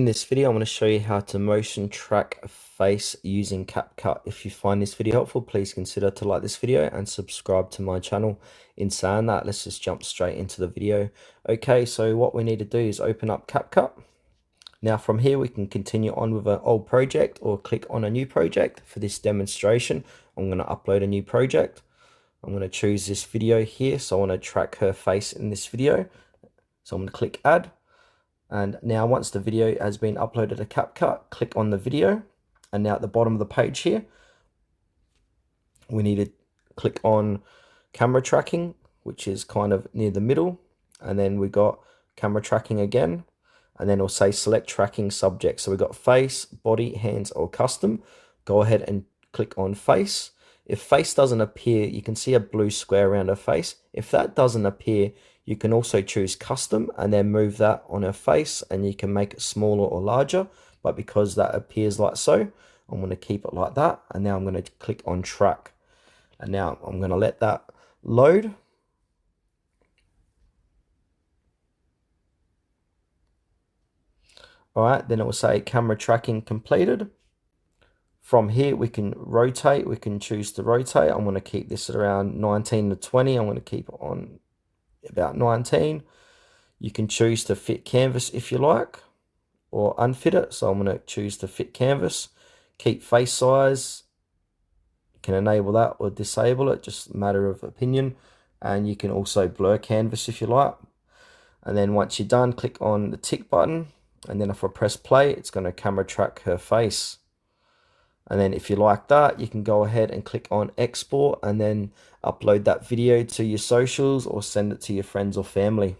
In this video, I'm going to show you how to motion track a face using Capcut. If you find this video helpful, please consider to like this video and subscribe to my channel. In saying that, let's just jump straight into the video. Okay, so what we need to do is open up Capcut. Now from here, we can continue on with an old project or click on a new project. For this demonstration, I'm going to upload a new project. I'm going to choose this video here. So I want to track her face in this video. So I'm going to click add. And now once the video has been uploaded to Capcut, click on the video. And now at the bottom of the page here, we need to click on camera tracking, which is kind of near the middle. And then we got camera tracking again. And then it'll say select tracking subject. So we got face, body, hands, or custom. Go ahead and click on face. If face doesn't appear, you can see a blue square around her face. If that doesn't appear, you can also choose custom and then move that on her face, and you can make it smaller or larger. But because that appears like so, I'm going to keep it like that. And now I'm going to click on track. And now I'm going to let that load. All right, then it will say camera tracking completed. From here, we can rotate. We can choose to rotate. I'm going to keep this at around 19 to 20. I'm going to keep it on about 19. You can choose to fit canvas if you like, or unfit it. So I'm going to choose to fit canvas. Keep face size. You can enable that or disable it, just a matter of opinion. And you can also blur canvas if you like. And then once you're done, click on the tick button. And then if I press play, it's going to camera track her face. And then if you like that, you can go ahead and click on export and then upload that video to your socials or send it to your friends or family.